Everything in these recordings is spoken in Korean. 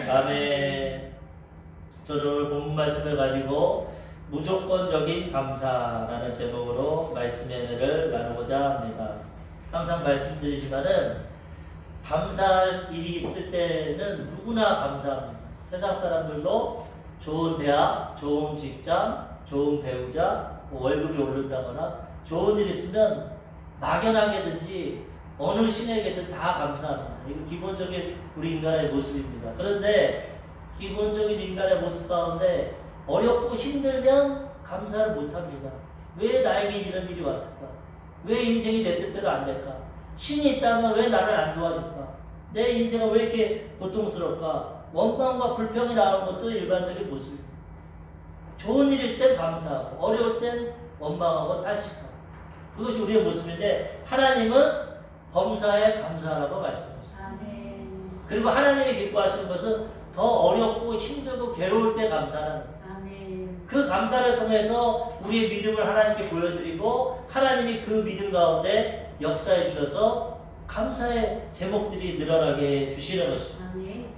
아멘. 저는 오늘 본문 말씀을 가지고 무조건적인 감사라는 제목으로 말씀의 은혜를 나누고자 합니다. 항상 말씀드리지만은 감사할 일이 있을 때는 누구나 감사합니다. 세상 사람들도 좋은 대학, 좋은 직장, 좋은 배우자, 월급이 오른다거나 좋은 일 있으면 막연하게든지 어느 신에게든 다 감사합니다. 이거 기본적인 우리 인간의 모습입니다. 그런데 기본적인 인간의 모습 가운데 어렵고 힘들면 감사를 못합니다. 왜 나에게 이런 일이 왔을까? 왜 인생이 내 뜻대로 안 될까? 신이 있다면 왜 나를 안 도와줄까? 내 인생은 왜 이렇게 고통스러울까? 원망과 불평이 나오는 것도 일반적인 모습입니다. 좋은 일이 있을 땐 감사하고 어려울 땐 원망하고 탄식하고 그것이 우리의 모습인데 하나님은 범사에 감사하라고 말씀하십니다. 그리고 하나님이 기뻐하시는 것은 더 어렵고 힘들고 괴로울 때 감사하는 거예요. 그 감사를 통해서 우리의 믿음을 하나님께 보여드리고 하나님이 그 믿음 가운데 역사해 주셔서 감사의 제목들이 늘어나게 해주시는 것입니다.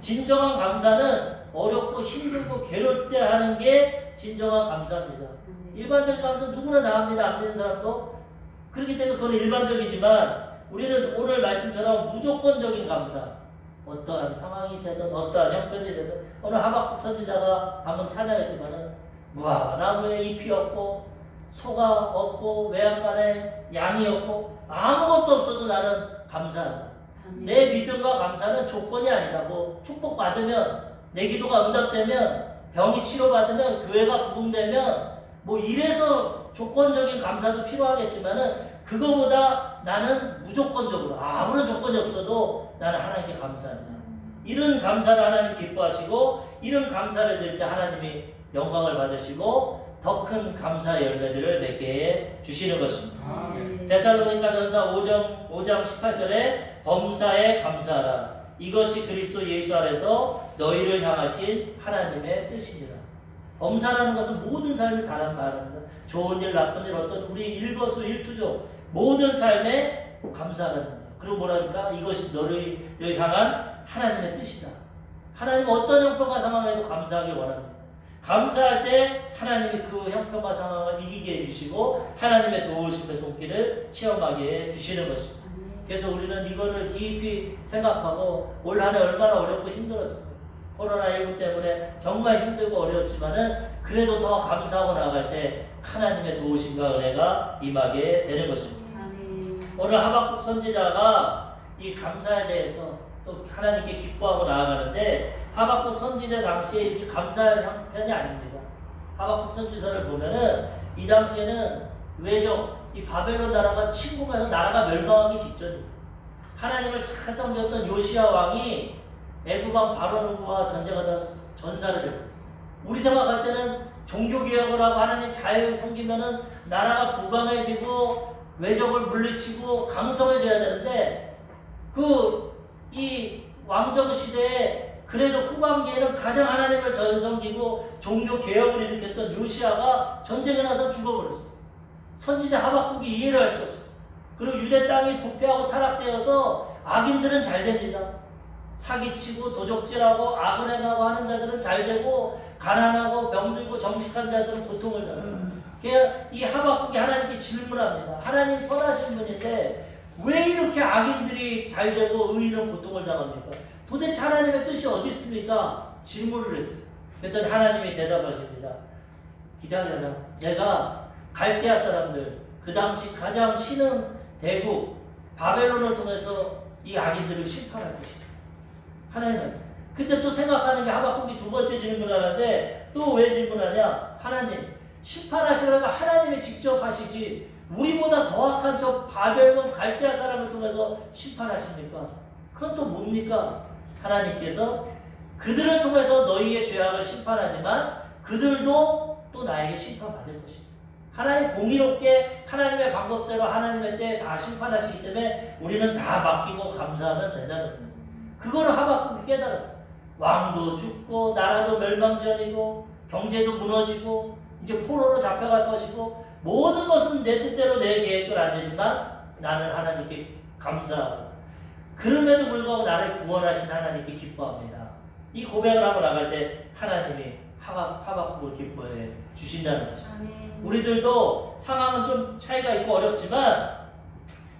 진정한 감사는 어렵고 힘들고 괴로울 때 하는 게 진정한 감사입니다. 일반적인 감사 누구나 다 합니다. 안 믿는 사람도. 그렇기 때문에 그건 일반적이지만 우리는 오늘 말씀처럼 무조건적인 감사, 어떠한 상황이 되든 어떠한 형편이 되든 오늘 하박국 선지자가 방금 찬양했지만은 무화과 나무에 잎이 없고 소가 없고 외양간에 양이 없고 아무것도 없어도 나는 감사한다. 내 믿음과 감사는 조건이 아니다. 뭐 축복받으면 내 기도가 응답되면 병이 치료받으면 교회가 부흥되면 뭐 이래서 조건적인 감사도 필요하겠지만은 그거보다 나는 무조건적으로 아무런 조건이 없어도 나는 하나님께 감사한다. 이런 감사를 하나님 기뻐하시고 이런 감사를 드릴 때 하나님이 영광을 받으시고 더 큰 감사 열매들을 맺게 해 주시는 것입니다. 데살로니가 전서 5장 18절에 범사에 감사하라. 이것이 그리스도 예수 안에서 너희를 향하신 하나님의 뜻입니다. 범사라는 것은 모든 삶을 다른 말합니다. 좋은 일, 나쁜 일, 어떤 우리 일거수일투족 모든 삶에 감사하는 겁니다. 그리고 뭐랍니까? 이것이 너를 향한 하나님의 뜻이다. 하나님은 어떤 형편과 상황에도 감사하길 원합니다. 감사할 때 하나님이 그 형편과 상황을 이기게 해주시고 하나님의 도우심의 손길을 체험하게 해주시는 것입니다. 그래서 우리는 이거를 깊이 생각하고 올 한 해 얼마나 어렵고 힘들었습니다. 코로나19 때문에 정말 힘들고 어려웠지만은 그래도 더 감사하고 나갈 때 하나님의 도우심과 은혜가 임하게 되는 것입니다. 오늘 하박국 선지자가 이 감사에 대해서 또 하나님께 기뻐하고 나아가는데 하박국 선지자 당시에 이렇게 감사할 형편이 아닙니다. 하박국 선지서를 보면은 이 당시에는 외적, 이 바벨론 나라가 침공해서 나라가 멸망하기 직전입니다. 하나님을 잘 섬겼던 요시야 왕이 애굽왕 바로누구와 전쟁하다 전사를 해버렸어요. 우리 생각할 때는 종교개혁을 하고 하나님 잘 섬기면은 나라가 부강해지고 외적을 물리치고 강성해져야 되는데 이 왕정 시대에 그래도 후반기에는 가장 하나님을 잘 섬기고 종교개혁을 일으켰던 요시야가 전쟁에 나서 죽어버렸어요. 선지자 하박국이 이해를 할 수 없어요. 그리고 유대 땅이 부패하고 타락되어서 악인들은 잘 됩니다. 사기치고 도적질하고 악을 행하고 하는 자들은 잘 되고 가난하고 병들고 정직한 자들은 고통을 당해요. 이 하박국이 하나님께 질문합니다. 하나님 선하신 분인데 왜 이렇게 악인들이 잘 되고 의인은 고통을 당합니까? 도대체 하나님의 뜻이 어디 있습니까? 질문을 했어요. 그랬더니 하나님이 대답하십니다. 기다려라. 내가 갈대아 사람들 그 당시 가장 신흥 대국 바벨론을 통해서 이 악인들을 심판할 것이다. 하나님 말씀. 그때 또 생각하는 게 하박국이 두 번째 질문하는데 또 왜 질문하냐? 하나님 심판하시려면 하나님이 직접 하시지 우리보다 더 악한 저 바벨론 갈대아 사람을 통해서 심판하십니까? 그건 또 뭡니까? 하나님께서 그들을 통해서 너희의 죄악을 심판하지만 그들도 또 나에게 심판받을 것이다. 하나님 공의롭게 하나님의 방법대로 하나님의 때에 다 심판하시기 때문에 우리는 다 맡기고 감사하면 된다는 겁니다. 그거를 하박국이 깨달았어요. 왕도 죽고 나라도 멸망전이고 경제도 무너지고 이제 포로로 잡혀갈 것이고 모든 것은 내 뜻대로 내 계획대로 안 되지만 나는 하나님께 감사하고 그럼에도 불구하고 나를 구원하신 하나님께 기뻐합니다. 이 고백을 하고 나갈 때 하나님이 하박국을 기뻐해 주신다는 거죠. 우리들도 상황은 좀 차이가 있고 어렵지만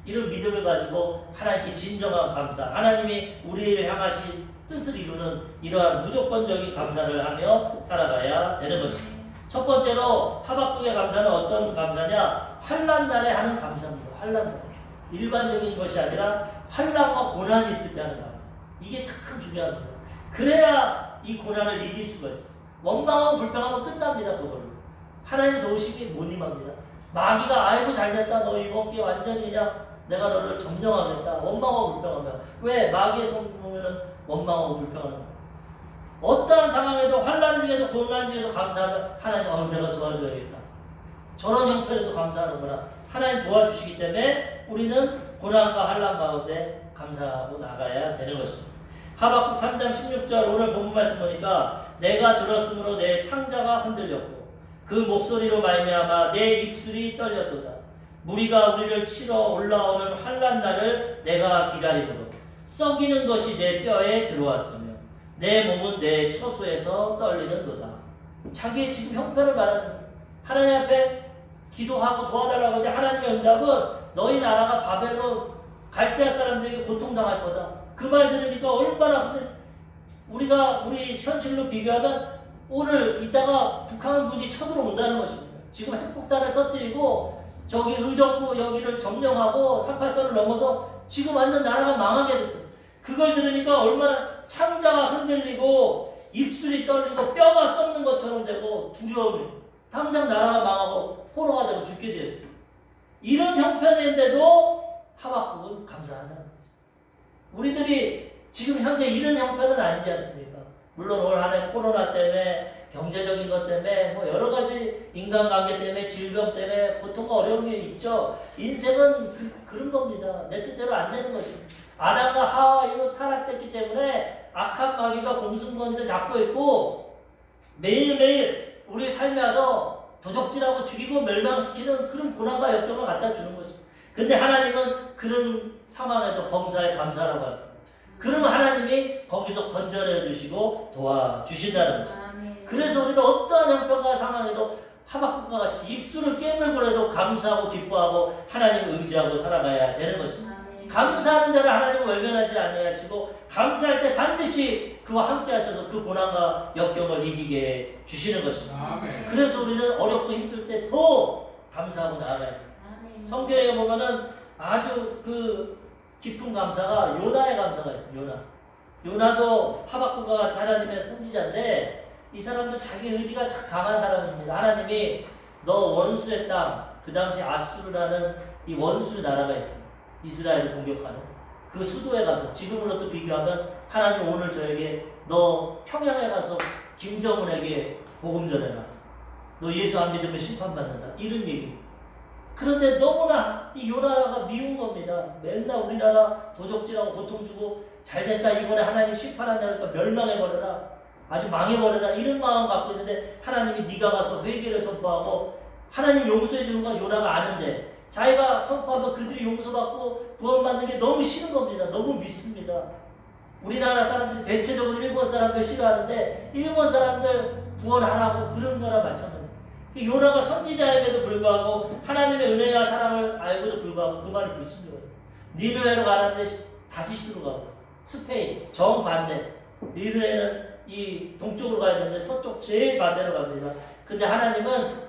이런 믿음을 가지고 하나님께 진정한 감사, 하나님이 우리를 향하신 뜻을 이루는 이러한 무조건적인 감사를 하며 살아가야 되는 것입니다. 첫 번째로 하박국의 감사는 어떤 감사냐? 환난 날에 하는 감사입니다. 환난 날. 일반적인 것이 아니라 환난과 고난이 있을 때 하는 감사. 이게 참 중요합니다. 그래야 이 고난을 이길 수가 있어요. 원망하고 불평하면 끝납니다. 그걸로. 하나님 도우심이 못 임합니다. 마귀가 아이고 잘됐다. 너 이번 기회 완전히 그냥 내가 너를 점령하겠다. 원망하고 불평하면. 왜? 마귀의 성공에는 원망하고 불평하는 거예요. 어떠한 상황에도 환난 중에도 고난 중에도 감사하면 하나님 내가 도와줘야겠다. 저런 형편에도 감사하는구나. 하나님 도와주시기 때문에 우리는 고난과 환난 가운데 감사하고 나가야 되는 것입니다. 하박국 3장 16절 오늘 본문 말씀 보니까 내가 들었으므로 내 창자가 흔들렸고 그 목소리로 말미암아 내 입술이 떨렸도다. 무리가 우리를 치러 올라오는 환난 날을 내가 기다리므로 썩이는 것이 내 뼈에 들어왔으며 내 몸은 내 처소에서 떨리는도다. 자기의 지금 형편을 말하는 거예요. 하나님 앞에 기도하고 도와달라고 하는데 하나님의 응답은 너희 나라가 바벨론 갈대아 사람들에게 고통당할 거다. 그 말 들으니까 얼마나 우리가 우리 현실로 비교하면 오늘 이따가 북한 군이 쳐들어온다는 것입니다. 지금 핵폭탄을 터뜨리고 저기 의정부 여기를 점령하고 38선을 넘어서 지금 완전 나라가 망하게 됐다. 그걸 들으니까 얼마나 창자가 흔들리고 입술이 떨리고 뼈가 썩는 것처럼 되고 두려움이 당장 나라가 망하고 포로가 되고 죽게 되었습니다. 이런 형편인데도 하박국은 감사한다는 거죠. 우리들이 지금 현재 이런 형편은 아니지 않습니까? 물론 올 한 해 코로나 때문에 경제적인 것 때문에 뭐 여러 가지 인간관계 때문에 질병 때문에 고통과 어려움이 있죠. 인생은 그런 겁니다. 내 뜻대로 안 되는 거죠. 아담과 하와 이후 타락됐기 때문에 악한 마귀가 공승권세 잡고 있고 매일매일 우리 삶에 와서 도적질하고 죽이고 멸망시키는 그런 고난과 역경을 갖다 주는 거죠. 근데 하나님은 그런 상황에도 범사에 감사라고 합니다. 그러면 하나님이 거기서 건져내 주시고 도와주신다는 거죠. 그래서 우리는 어떠한 형편과 상황에도 하박국과 같이 입술을 깨물고라도 감사하고 기뻐하고 하나님을 의지하고 살아가야 되는 것입니다. 감사하는 자를 하나님은 외면하지 아니하시고 감사할 때 반드시 그와 함께 하셔서 그 고난과 역경을 이기게 주시는 것입니다. 그래서 우리는 어렵고 힘들 때 더 감사하고 나아가야 돼요. 성경에 보면은 아주 그 깊은 감사가 요나의 감사가 있습니다. 요나도 하박국과 같이 하나님의 선지자인데 이 사람도 자기 의지가 참 강한 사람입니다. 하나님이 너 원수의 땅, 그 당시 아수르라는 이 원수 나라가 있습니다. 이스라엘을 공격하는 그 수도에 가서 지금으로 또 비교하면 하나님 오늘 저에게 너 평양에 가서 김정은에게 복음 전해라. 너 예수 안 믿으면 심판받는다. 이런 얘기입니다. 그런데 너무나 이 요나가 미운 겁니다. 맨날 우리나라 도적질하고 고통 주고 잘됐다 이번에 하나님 심판한다니까 멸망해버려라. 아주 망해버려라. 이런 마음 갖고 있는데 하나님이 네가 가서 회개를 선포하고 하나님 용서해 주는 건 요나가 아는데 자기가 선포하면 그들이 용서받고 구원받는 게 너무 싫은 겁니다. 너무 믿습니다. 우리나라 사람들이 대체적으로 일본 사람들 싫어하는데 일본 사람들 구원하라고 그런 거나 마찬가지입니다. 요나가 선지자임에도 불구하고 하나님의 은혜와 사랑을 알고도 불구하고 그 말을 불순종했어요. 니느웨로 가는데 다시스로 가고 있어요. 스페인 정반대. 니느웨는 이 동쪽으로 가야 되는데 서쪽 제일 반대로 갑니다. 근데 하나님은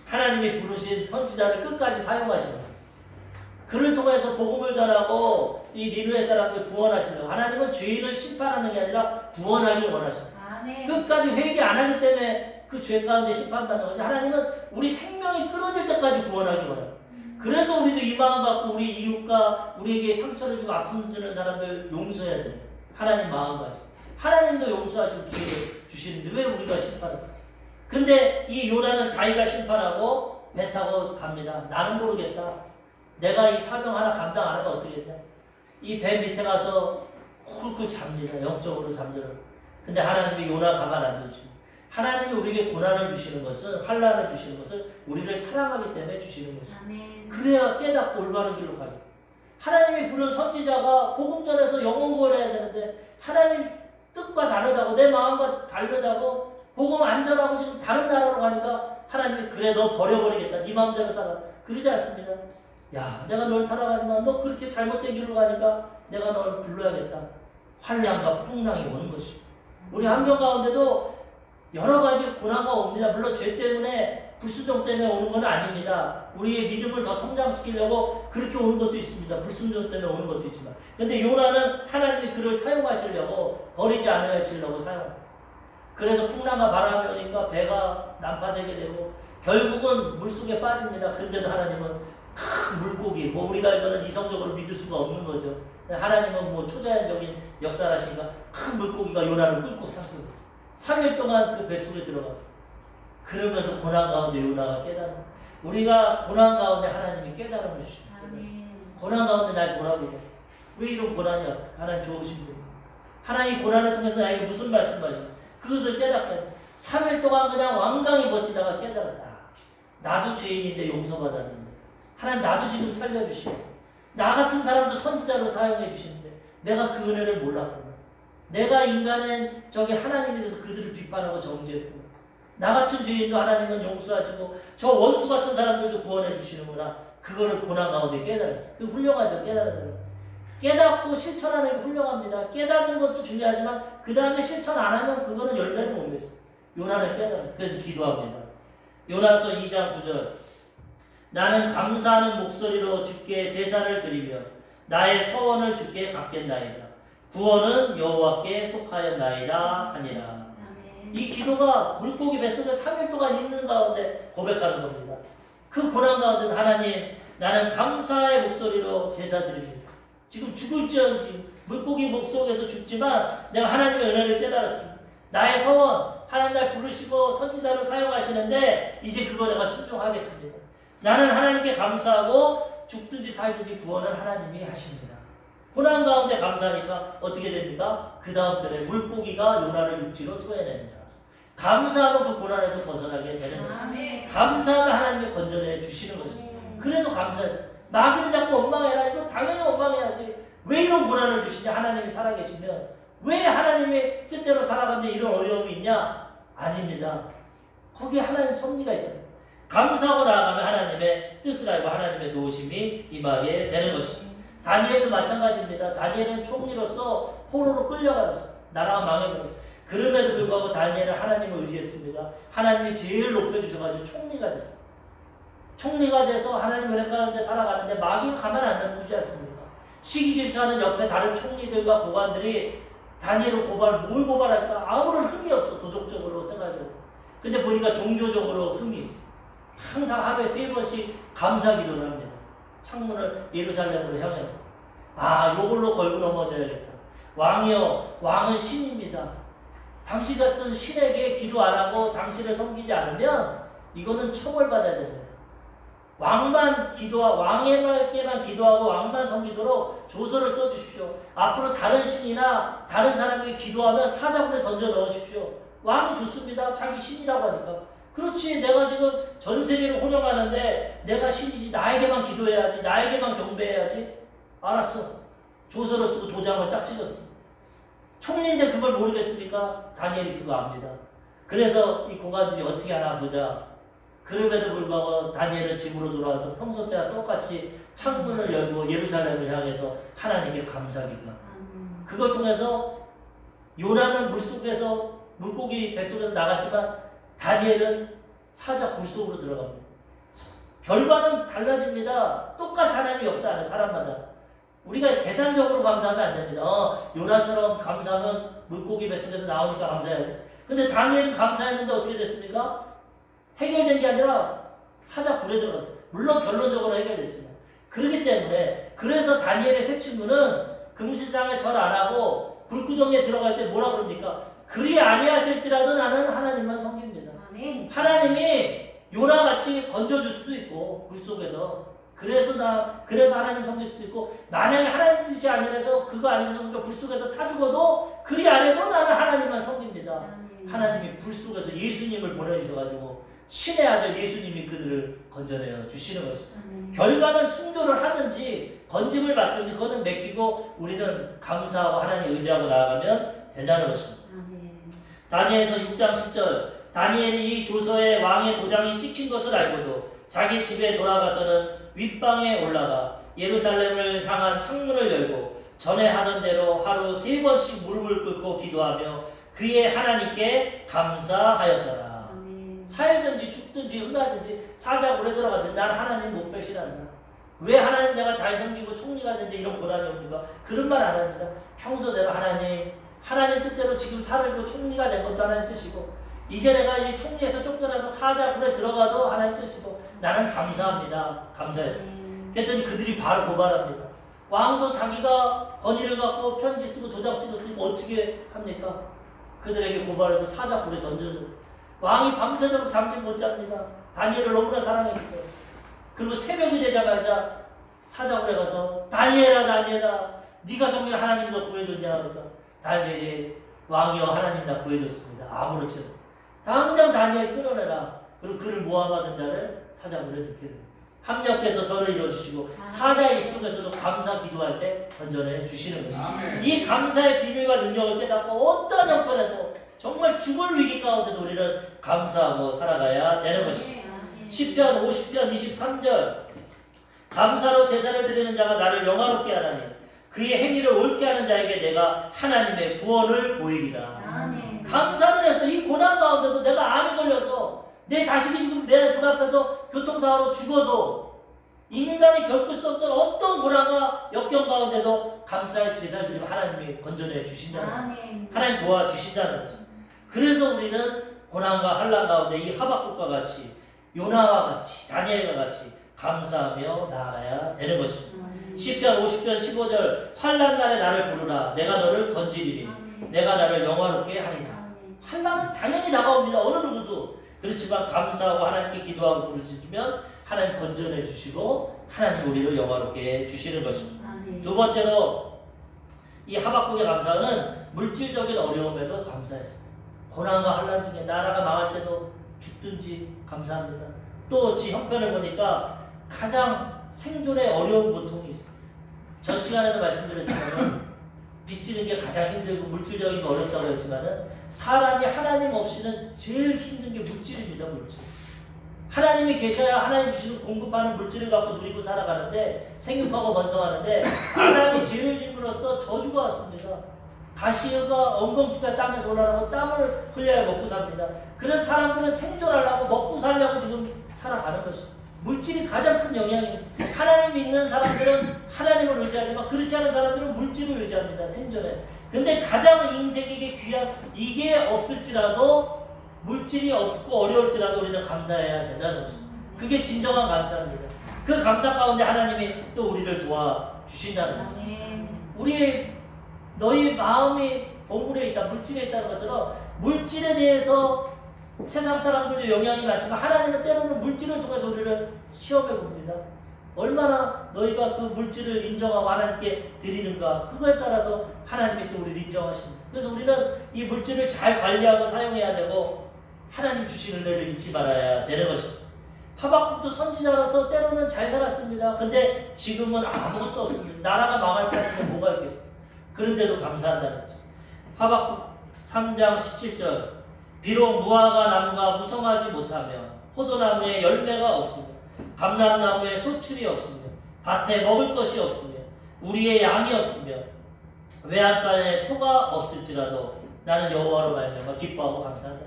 하나님이 부르신 선지자를 끝까지 사용하시는 그를 통해서 복음을 전하고 이 니느웨 사람들 구원하시는 하나님은 죄인을 심판하는 게 아니라 구원하기를 원하십니다. 끝까지 회개 안 하기 때문에 그 죄 가운데 심판받는 거지. 하나님은 우리 생명이 끊어질 때까지 구원하기 원해요. 그래서 우리도 이 마음 갖고 우리 이웃과 우리에게 상처를 주고 아픔 주는 사람들 용서해야 돼요. 하나님 마음 가지고. 하나님도 용서하시고 기회를 주시는데 왜 우리가 심판할까? 근데 이 요나는 자기가 심판하고 배 타고 갑니다. 나는 모르겠다. 내가 이 사명 하나 감당 안 하면 어떻겠냐? 이 배 밑에 가서 쿨쿨 잡니다. 영적으로 잠들어. 근데 하나님이 요나 가만 안 두시고 하나님이 우리에게 고난을 주시는 것은 환난을 주시는 것은 우리를 사랑하기 때문에 주시는 것입니다. 그래야 깨닫고 올바른 길로 가요. 하나님이 부른 선지자가 복음 전해서 영혼 구원해야 되는데 하나님 뜻과 다르다고 내 마음과 다르다고 복음 안 전하고 지금 다른 나라로 가니까 하나님이 그래 너 버려버리겠다. 네 마음대로 살아. 그러지 않습니다. 야 내가 널 사랑하지만 너 그렇게 잘못된 길로 가니까 내가 널 불러야겠다. 환난과 풍랑이 오는 것이. 우리 환경 가운데도 여러 가지 고난과 옵니다. 물론 죄 때문에 불순종 때문에 오는 건 아닙니다. 우리의 믿음을 더 성장시키려고 그렇게 오는 것도 있습니다. 불순종 때문에 오는 것도 있지만. 근데 요나는 하나님이 그를 사용하시려고 버리지 않으시려고 사용합니다. 그래서 풍랑과 바람이 오니까 배가 난파되게 되고 결국은 물속에 빠집니다. 근데도 하나님은 큰 물고기, 뭐 우리가 이거는 이성적으로 믿을 수가 없는 거죠. 하나님은 뭐 초자연적인 역사라시니까 큰 물고기가 요나를 꿀꺽 삼키고 3일 동안 그 뱃속에 들어가서 그러면서 고난 가운데 요나가 깨달은 우리가 고난 가운데 하나님이 깨달음을 주십니다. 고난 가운데 날 돌아보고 왜 이런 고난이 왔어? 하나님 좋으신 분. 하나님 고난을 통해서 나에게 무슨 말씀하시나? 그것을 깨닫게 3일 동안 그냥 완강히 버티다가 깨달았어. 나도 죄인인데 용서받았는데 하나님 나도 지금 살려주시고 나 같은 사람도 선지자로 사용해 주시는데 내가 그 은혜를 몰랐구나. 내가 인간은 저기 하나님에 대해서 그들을 비판하고 정죄했구나. 나 같은 죄인도 하나님은 용서하시고 저 원수 같은 사람들도 구원해 주시는구나. 그거를 고난 가운데 깨달았어. 그 훌륭하죠. 깨달은 사람. 깨닫고 실천하는 게 훌륭합니다. 깨닫는 것도 중요하지만 그 다음에 실천 안 하면 그거는 열매를 못 맺어요. 요나는 깨달아요. 그래서 기도합니다. 요나서 2장 9절 나는 감사하는 목소리로 주께 제사를 드리며 나의 서원을 주께 갚겠나이다. 구원은 여호와께 속하였나이다 하니라. 이 기도가 물고기 뱃속에 3일 동안 있는 가운데 고백하는 겁니다. 그 고난 가운데 하나님 나는 감사의 목소리로 제사 드립니다. 지금 죽을지언정 물고기 목속에서 죽지만 내가 하나님의 은혜를 깨달았습니다. 나의 서원 하나님 날 부르시고 선지자로 사용하시는데 이제 그거 내가 순종하겠습니다. 나는 하나님께 감사하고 죽든지 살든지 구원을 하나님이 하십니다. 고난 가운데 감사하니까 어떻게 됩니까? 그 다음 절에 물고기가 요나를 육지로 토해냅니다. 감사하면 그 고난에서 벗어나게 되는 것입니다. 감사하면 하나님이 건져내 주시는 것입니다. 그래서 감사해요. 마귀를 자꾸 원망해라. 이거 당연히 원망해야지. 왜 이런 고난을 주시냐? 하나님이 살아계시면 왜 하나님의 뜻대로 살아가는데 이런 어려움이 있냐? 아닙니다. 거기에 하나님 섭리가 있다. 감사하고 나아가면 하나님의 뜻을 알고 하나님의 도우심이 임하게 되는 것입니다. 다니엘도 마찬가지입니다. 다니엘은 총리로서 포로로 끌려가졌어. 나라가 망해버렸어. 그럼에도 불구하고 다니엘은 하나님을 의지했습니다. 하나님이 제일 높여주셔가지고 총리가 됐어. 총리가 돼서 하나님 은혜 가운데 살아가는데 마귀가 가만 안 놔두지 않습니까? 시기 질투하는 옆에 다른 총리들과 고관들이 다니엘을 뭘 고발할까? 아무런 흠이 없어. 도덕적으로 생각적으로. 근데 보니까 종교적으로 흠이 있어. 항상 하루에 3번씩 감사 기도를 합니다. 창문을 예루살렘으로 향해. 요걸로 걸고 넘어져야겠다. 왕이여, 왕은 신입니다. 당신 같은 신에게 기도 안 하고 당신을 섬기지 않으면 이거는 처벌받아야 됩니다. 왕에게만 기도하고 왕만 섬기도록 조서를 써주십시오. 앞으로 다른 신이나 다른 사람에게 기도하면 사자굴에 던져 넣으십시오. 왕이 좋습니다. 자기 신이라고 하니까. 그렇지, 내가 지금 전 세계를 호령하는데 내가 신이지. 나에게만 기도해야지. 나에게만 경배해야지. 알았어. 조서를 쓰고 도장을 딱 찍었어. 총리인데 그걸 모르겠습니까? 다니엘이 그거 압니다. 그래서 이 고관들이 어떻게 하나 보자. 그럼에도 불구하고 다니엘은 집으로 돌아와서 평소 때와 똑같이 창문을 열고 예루살렘을 향해서 하나님께 감사기도합니다. 그걸 통해서 요나는 물고기 뱃속에서 나갔지만 다니엘은 사자 굴속으로 들어갑니다. 결과는 달라집니다. 똑같이 하나님 역사하는 사람마다. 우리가 계산적으로 감사하면 안 됩니다. 요나처럼 감사하면 물고기 뱃속에서 나오니까 감사해야지. 근데 다니엘은 감사했는데 어떻게 됐습니까? 해결된 게 아니라 사자 굴에 들어갔어요. 물론 결론적으로 해결됐지만. 그렇기 때문에 그래서 다니엘의 세 친구는 금신상에 절 안 하고 불구덩이에 들어갈 때 뭐라 그럽니까? 그리 아니하실지라도 나는 하나님만 섬깁니다. 아멘. 하나님이 요나같이 건져줄 수도 있고 물속에서 그래서 하나님 섬길 수도 있고 만약에 하나님 뜻이 아니라서 그거 아니라서 불속에서 타 죽어도 그리 안 해도 나는 하나님만 섬깁니다. 아멘. 하나님이 불속에서 예수님을 보내주셔가지고 신의 아들 예수님이 그들을 건져내어 주시는 것입니다. 결과는 순교를 하든지 건짐을 받든지 그거는 맡기고 우리는 감사하고 하나님 의지하고 나아가면 된다는 것입니다. 다니엘서 6장 10절 다니엘이 이 조서에 왕의 도장이 찍힌 것을 알고도 자기 집에 돌아가서는 윗방에 올라가 예루살렘을 향한 창문을 열고 전에 하던 대로 하루 3번씩 무릎을 꿇고 기도하며 그의 하나님께 감사하였더라. 살든지 죽든지 흥하든지 사자굴에 들어가든지 난 하나님 못 배신한다. 왜 하나님 내가 잘 섬기고 총리가 됐는데 이런 고난이 옵니까? 그런 말 안 합니다. 평소대로 하나님 뜻대로 지금 살고 총리가 된 것도 하나님 뜻이고 이제 내가 이 총리에서 쫓겨나서 사자굴에 들어가도 하나님 뜻이고 나는 감사합니다. 감사했어. 그랬더니 그들이 바로 고발합니다. 왕도 자기가 권위를 갖고 편지 쓰고 도장 쓰고 어떻게 합니까? 그들에게 고발해서 사자굴에 던져줘. 왕이 밤새도록 잠들 못 잡니다. 다니엘을 너무나 사랑했기 때문에. 그리고 새벽이 되자마자 사자굴에 가서 다니엘아 네가 섬긴 하나님 너 구해줬냐 그러니까 다니엘이 왕이여 하나님 나 구해줬습니다. 아무렇지 않아. 당장 다니엘 끌어내라. 그리고 그를 모함하던 자를 사자굴에 넣게 됩니다. 합력해서 선을 이루어주시고 사자의 입속에서도 감사 기도할 때 건져내 주시는 것입니다. 이 감사의 비밀과 능력을 깨닫고 어떤 형편에도 정말 죽을 위기 가운데도 우리는 감사하고 살아가야 되는 것입니다. 시편 50편 23절 감사로 제사를 드리는 자가 나를 영화롭게 하나니 그의 행위를 옳게 하는 자에게 내가 하나님의 구원을 보이리라. 감사를 해서 이 고난 가운데도 내가 암이 걸려서 내 자식이 지금 내 눈앞에서 교통사고로 죽어도 인간이 겪을 수 없던 어떤 고난과 역경 가운데도 감사의 제사를 드리면 하나님이 건져내 주신다는 하나님 도와주신다는 거죠. 그래서 우리는 고난과 환난 가운데 이 하박국과 같이 요나와 같이 다니엘과 같이 감사하며 나아가야 되는 것입니다. 시편 50편 15절 환난 날에 나를 부르라 내가 너를 건지리니 내가 나를 영화롭게 하리라. 환난은 당연히 다가옵니다. 어느 누구도. 그렇지만 감사하고 하나님께 기도하고 부르짖으면 하나님 건져내 주시고 하나님 우리를 영화롭게 해주시는 것입니다. 두 번째로 이 하박국의 감사는 물질적인 어려움에도 감사했습니다. 고난과 환난 중에 나라가 망할 때도 죽든지 감사합니다. 또 지 형편을 보니까 가장 생존에 어려운 고통이 있습니다. 전 시간에도 말씀드렸지만 빚지는 게 가장 힘들고 물질적인 게 어렵다고 했지만 사람이 하나님 없이는 제일 힘든 게 물질입니다. 물질. 하나님이 계셔야 하나님 주시는 공급하는 물질을 갖고 누리고 살아가는데 생육하고 번성하는데 아담이 죄를 짓으로써 저주가 왔습니다. 가시가 엉겅퀴가 땅에서 올라가고 땀을 흘려야 먹고 삽니다. 그런 사람들은 생존하려고 먹고 살려고 지금 살아가는 것입니다. 물질이 가장 큰 영향입니다. 하나님 믿는 사람들은 하나님을 의지하지만 그렇지 않은 사람들은 물질을 의지합니다. 생존에. 근데 가장 인생에게 귀한 이게 없을지라도 물질이 없고 어려울지라도 우리는 감사해야 된다는 것입니다. 그게 진정한 감사입니다. 그 감사 가운데 하나님이 또 우리를 도와주신다는 것입니다. 너희 마음이 보물에 있다, 물질에 있다는 것처럼 물질에 대해서 세상 사람들도 영향이 많지만 하나님은 때로는 물질을 통해서 우리를 시험해 봅니다. 얼마나 너희가 그 물질을 인정하고 하나님께 드리는가 그거에 따라서 하나님이 또 우리를 인정하십니다. 그래서 우리는 이 물질을 잘 관리하고 사용해야 되고 하나님 주신 은혜를 잊지 말아야 되는 것입니다. 하박국도 선지자로서 때로는 잘 살았습니다. 근데 지금은 아무것도 없습니다. 나라가 망할 뻔한데 뭐가 있겠어요. 그런데도 감사한다는 거죠. 하박국 3장 17절 비록 무화과 나무가 무성하지 못하며 포도나무에 열매가 없으며 감람나무에 소출이 없으며 밭에 먹을 것이 없으며 우리의 양이 없으며 외양간에 소가 없을지라도 나는 여호와로 말미암아 기뻐하고 감사한다.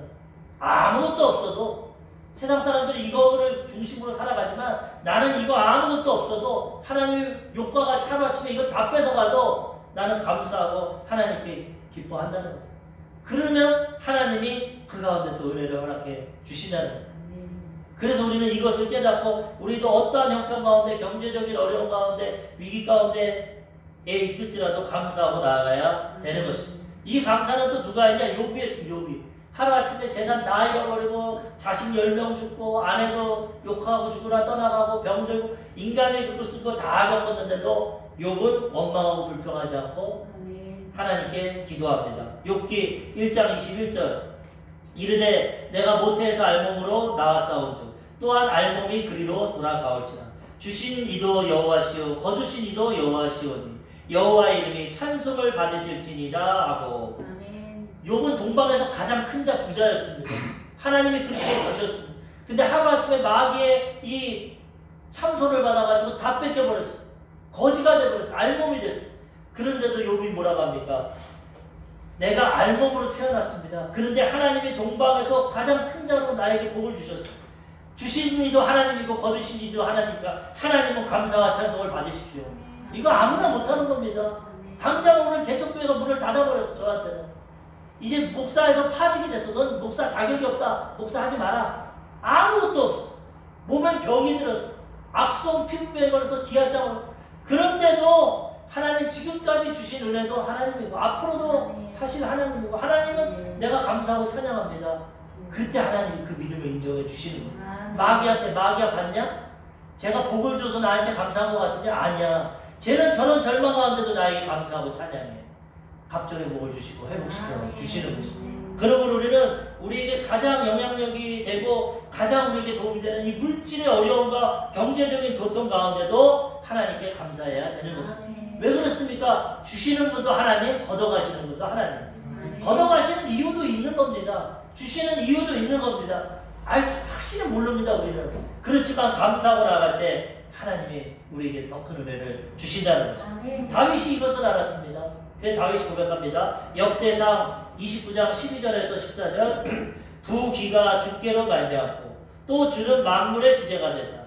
아무것도 없어도 세상 사람들이 이거를 중심으로 살아가지만 나는 이거 아무것도 없어도 하나님이 욕과 같이 하루아침에 이거 다 뺏어가도 나는 감사하고 하나님께 기뻐한다는 거예요. 그러면 하나님이 그 가운데 또 은혜를 허락해 주신다는 거예요. 그래서 우리는 이것을 깨닫고 우리도 어떠한 형편 가운데 경제적인 어려움 가운데 위기 가운데에 있을지라도 감사하고 나아가야 되는 것입니다. 이 감사는 또 누가 했냐? 욥이 했습니다. 욥이. 하루아침에 재산 다 잃어버리고 자식 10명 죽고 아내도 욕하고 죽으라 떠나가고 병들고 인간의 그걸 쓰고 다 겪었는데도 욥은 원망하고 불평하지 않고 하나님께 기도합니다. 욥기 1장 21절 이르되 내가 모태에서 알몸으로 나왔사온즉 또한 알몸이 그리로 돌아가올지라 주신 이도 여호와시요 거두신 이도 여호와시오니 여호와의 이름이 찬송을 받으실지니라 하고. 아멘. 욥은 동방에서 가장 큰 자 부자였습니다. 하나님이 그렇게 주셨습니다. 근데 하루아침에 마귀의 이 참소를 받아가지고 다 뺏겨버렸어. 거지가 돼버렸어. 알몸이 됐어. 그런데도 욥이 뭐라고 합니까? 내가 알몸으로 태어났습니다. 그런데 하나님이 동방에서 가장 큰 자로 나에게 복을 주셨어. 주신 이도 하나님이고 거두신 이도 하나님이니까 하나님은 감사와 찬송을 받으십시오. 이거 아무나 못하는 겁니다. 당장 오늘 개척교회가 문을 닫아버렸어. 저한테는. 이제 목사에서 파직이 됐어. 넌 목사 자격이 없다. 목사하지 마라. 아무것도 없어. 몸에 병이 들었어. 악성 피부병에 걸려서 기아장을. 그런데도 하나님 지금까지 주신 은혜도 하나님이고 앞으로도 하실 하나님이고 하나님은 내가 감사하고 찬양합니다. 그때 하나님이 그 믿음을 인정해 주시는 거예요. 마귀한테 마귀야 봤냐? 제가 복을 줘서 나한테 감사한 것 같으냐? 아니야. 쟤는 저런 절망 가운데도 나에게 감사하고 찬양해. 갑절의 복을 주시고 회복시켜 주시는 것입니다. 그러므로 우리는 우리에게 가장 영향력이 되고 가장 우리에게 도움이 되는 이 물질의 어려움과 경제적인 고통 가운데도 하나님께 감사해야 되는 것입니다. 왜 그렇습니까? 주시는 분도 하나님, 걷어가시는 분도 하나님. 걷어가시는 이유도 있는 겁니다. 주시는 이유도 있는 겁니다. 확실히 모릅니다, 우리는. 그렇지만 감사하고 나갈 때 하나님이 우리에게 더 큰 은혜를 주신다는 것입니다. 다윗이 이것을 알았습니다. 그래서 다윗이 고백합니다. 역대상 29장 12절에서 14절 부귀가 주께로 말미암고 또 주는 만물의 주제가 되사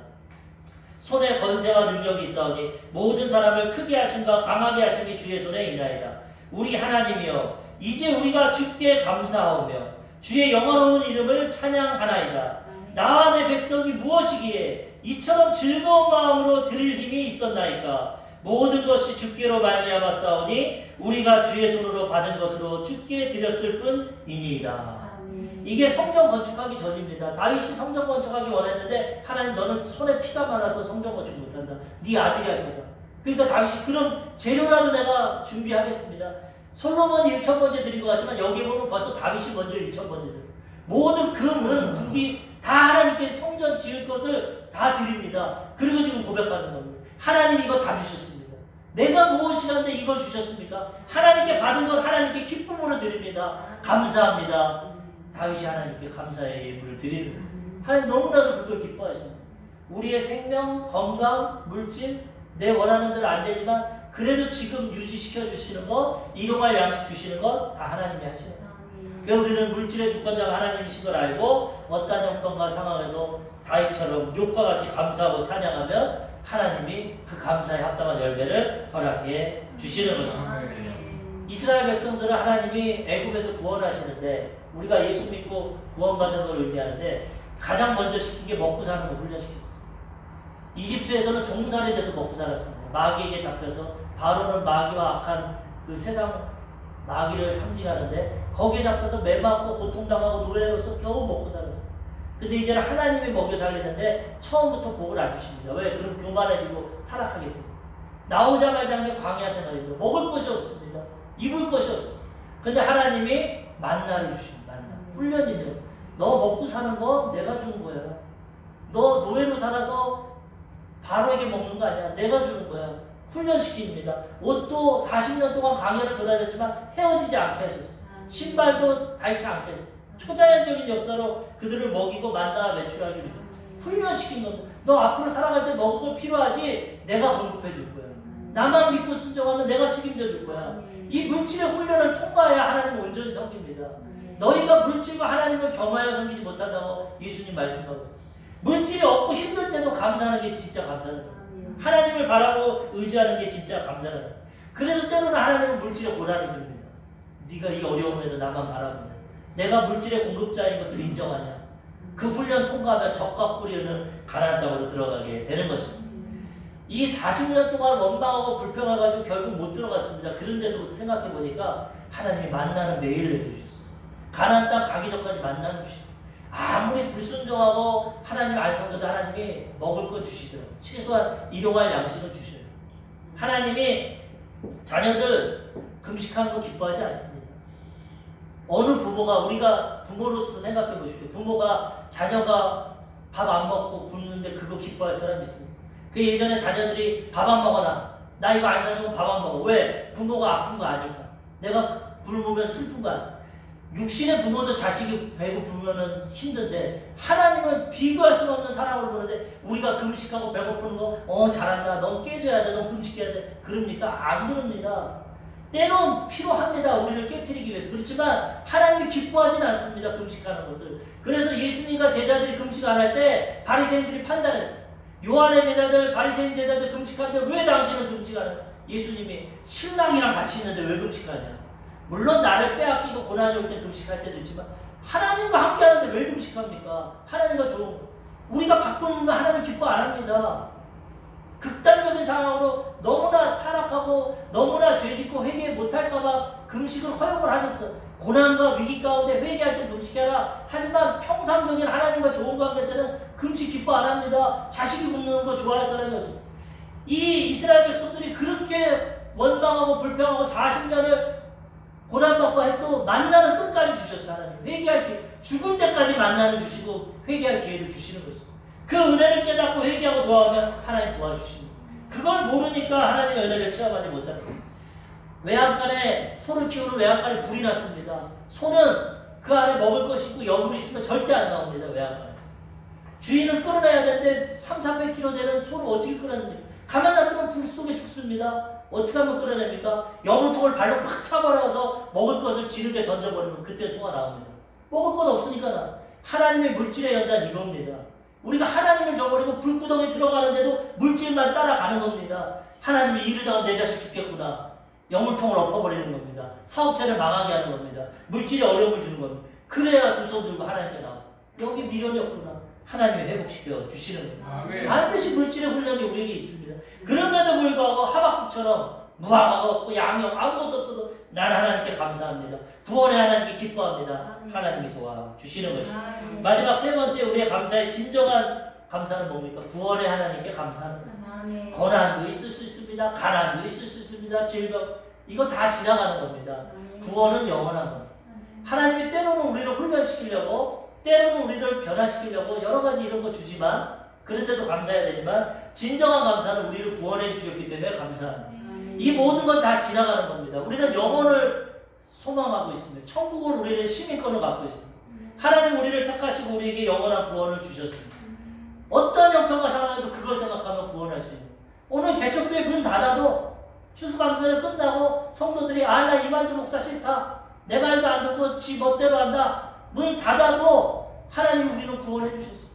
손에 권세와 능력이 있사오니 모든 사람을 크게 하심과 강하게 하심이 주의 손에 있나이다. 우리 하나님이여 이제 우리가 주께 감사하오며 주의 영화로운 이름을 찬양하나이다. 나와 내 백성이 무엇이기에 이처럼 즐거운 마음으로 드릴 힘이 있었나이까. 모든 것이 주께로 말미암았사오니 우리가 주의 손으로 받은 것으로 주께 드렸을 뿐이니이다. 이게 성전 건축하기 전입니다. 다윗이 성전 건축하기 원했는데 하나님 너는 손에 피가 많아서 성전 건축 못한다. 네 아들이 할 거다. 그러니까 다윗이 그럼 재료라도 내가 준비하겠습니다. 솔로몬이 1,000번째 드린 것 같지만 여기 보면 벌써 다윗이 먼저 1,000번째 드려요. 모든 금은 국이 다 하나님께 성전 지을 것을 다 드립니다. 그리고 지금 고백하는 겁니다. 하나님 이거 다 주셨습니다. 내가 무엇이란데 이걸 주셨습니까? 하나님께 받은 것 하나님께 기쁨으로 드립니다. 감사합니다. 다윗이 하나님께 감사의 예물을 드리는 거예요. 하나님 너무나도 그걸 기뻐하십니다. 우리의 생명, 건강, 물질 내 원하는 대로 안 되지만 그래도 지금 유지시켜 주시는 것, 일용할 양식 주시는 것 다 하나님이 하시는 거예요. 그러니까 우리는 물질의 주권자가 하나님이신 걸 알고 어떤 형편과 상황에도 다윗처럼 욥과 같이 감사하고 찬양하면 하나님이 그 감사에 합당한 열매를 허락해 주시는 것입니다. 이스라엘 백성들은 하나님이 애굽에서 구원하시는데 우리가 예수 믿고 구원받는 걸 의미하는데 가장 먼저 시킨 게 먹고 사는 걸 훈련시켰어요. 이집트에서는 종살이 돼서 먹고 살았습니다. 마귀에게 잡혀서 바로는 마귀와 악한 그 세상 마귀를 상징하는데 거기에 잡혀서 매맞고 고통당하고 노예로서 겨우 먹고 살았어요. 근데 이제는 하나님이 먹여 살리는데 처음부터 복을 안 주십니다. 왜? 그럼 교만해지고 타락하게 됩니다. 나오자마자 한 게 광야 생활입니다. 먹을 것이 없습니다. 입을 것이 없어. 근데 하나님이 만나를 주십니다. 만나. 훈련이면 너 먹고 사는 거 내가 주는 거야. 너 노예로 살아서 바로에게 먹는 거 아니야. 내가 주는 거야. 훈련시킵니다. 옷도 40년 동안 광야를 돌아야 됐지만 헤어지지 않게 하셨어. 신발도 닳지 않게 했어. 초자연적인 역사로 그들을 먹이고 만나 매출하기를 훈련시킨 겁니다. 너 앞으로 살아갈 때 먹을 걸 필요하지 내가 공급해 줄 거야. 나만 믿고 순종하면 내가 책임져 줄 거야. 이 물질의 훈련을 통과해야 하나님을 온전히 섬깁니다. 너희가 물질과 하나님을 겸하여 섬기지 못한다고 예수님 말씀하고 있어요. 물질이 없고 힘들 때도 감사하는 게 진짜 감사하는 거예요. 하나님을 바라고 의지하는 게 진짜 감사하는 거예요. 그래서 때로는 하나님은 물질의 고난을 줍니다. 네가 이 어려움에도 나만 바라보면 내가 물질의 공급자인 것을 인정하냐. 그 훈련 통과하면 적과 뿌리는 가나안 땅으로 들어가게 되는 것입니다. 이 40년 동안 원망하고 불평해가지고 결국 못 들어갔습니다. 그런데도 생각해보니까 하나님이 만나는 매일 내려주셨어요. 가나안 땅 가기 전까지 만나는 주시죠. 아무리 불순종하고 하나님 안 섬겨도 하나님이 먹을 건 주시더라고요. 최소한 일용할 양식을 주셔요. 하나님이 자녀들 금식하는 거 기뻐하지 않습니다. 어느 부모가 우리가 부모로서 생각해 보십시오. 부모가 자녀가 밥 안 먹고 굶는데 그거 기뻐할 사람 있습니다. 그 예전에 자녀들이 밥 안 먹어라. 나 이거 안 사주면 밥 안 먹어. 왜? 부모가 아픈 거 아니까. 내가 굶으면 슬픈 거야. 육신의 부모도 자식이 배고프면 힘든데 하나님은 비교할 수 없는 사랑으로 보는데 우리가 금식하고 배고프는 거 잘한다. 넌 깨져야 돼. 넌 금식해야 돼. 그럽니까? 안 그럽니다. 때론 필요합니다. 우리를 깨트리기 위해서. 그렇지만 하나님이 기뻐하진 않습니다. 금식하는 것을. 그래서 예수님과 제자들이 금식 안 할 때 바리새인들이 판단했어요. 요한의 제자들, 바리새인 제자들 금식하는데 왜 당신은 금식 안 해? 예수님이 신랑이랑 같이 있는데 왜 금식하냐? 물론 나를 빼앗기고 고난이 올 때 금식할 때도 있지만 하나님과 함께 하는데 왜 금식합니까? 하나님과 좋은 거. 우리가 바꾸면 하나님 기뻐 안 합니다. 극단적인 상황으로 너무나 타락하고 너무나 죄짓고 회개 못할까봐 금식을 허용을 하셨어. 고난과 위기 가운데 회개할 때 금식해라. 하지만 평상적인 하나님과 좋은 관계 때는 금식 기뻐 안 합니다. 자식이 굶는 거 좋아할 사람이 어디 있어? 이 이스라엘 백성들이 그렇게 원망하고 불평하고 40년을 고난받고 해도 만나는 끝까지 주셨어. 하나님 회개할 기회, 죽을 때까지 만나는 주시고 회개할 기회를 주시는 거죠. 그 은혜를 깨닫고 회개하고 도와하면 하나님 도와주시는 거예요. 그걸 모르니까 하나님의 은혜를 체험하지 못하는 거예요. 외양간에 소를 키우는 외양간에 불이 났습니다. 소는 그 안에 먹을 것이 있고 여물이 있으면 절대 안 나옵니다. 외양간에서 주인을 끌어내야 되는데 300~400kg 되는 소를 어떻게 끌어냅니까? 가만 놔두면 불 속에 죽습니다. 어떻게 하면 끌어냅니까? 여물통을 발로 팍 차버려서 먹을 것을 지르게 던져버리면 그때 소가 나옵니다. 먹을 것 없으니까. 하나님의 물질의 연단 이겁니다. 우리가 하나님을 저버리고 불구덩이 들어가는데도 물질만 따라가는 겁니다. 하나님이 이러다가 내 자식 죽겠구나. 여물통을 엎어버리는 겁니다. 사업체를 망하게 하는 겁니다. 물질에 어려움을 주는 겁니다. 그래야 두 손 들고 하나님께 나와. 여기 미련이 없구나. 하나님이 회복시켜 주시는 겁니다. 반드시 물질의 훈련이 우리에게 있습니다. 그럼에도 불구하고 하박국처럼 무화과가 없고 양이 없고 아무것도 없어도 나는 하나님께 감사합니다. 구원의 하나님께 기뻐합니다. 하나님이 도와주시는 것입니다. 마지막 세 번째 우리의 감사의 진정한 감사는 뭡니까? 구원의 하나님께 감사하는 겁니다. 고난도 있을 수 있습니다. 가난도 있을 수 있습니다. 질병 이거 다 지나가는 겁니다. 구원은 영원한 겁니다. 하나님이 때로는 우리를 훈련시키려고 때로는 우리를 변화시키려고 여러 가지 이런 거 주지만 그런데도 감사해야 되지만 진정한 감사는 우리를 구원해 주셨기 때문에 감사합니다. 이 모든 건 다 지나가는 겁니다. 우리는 영혼을 소망하고 있습니다. 천국을 우리는 시민권을 갖고 있습니다. 하나님 우리를 택하시고 우리에게 영원한 구원을 주셨습니다. 어떤 형편과 상황에도 그걸 생각하면 구원할 수 있는 거예요. 오늘 개척교회 문 닫아도 추수감사절 끝나고 성도들이 나 이만주 목사 싫다. 내 말도 안 듣고 지 멋대로 한다. 문 닫아도 하나님 우리는 구원해 주셨어요.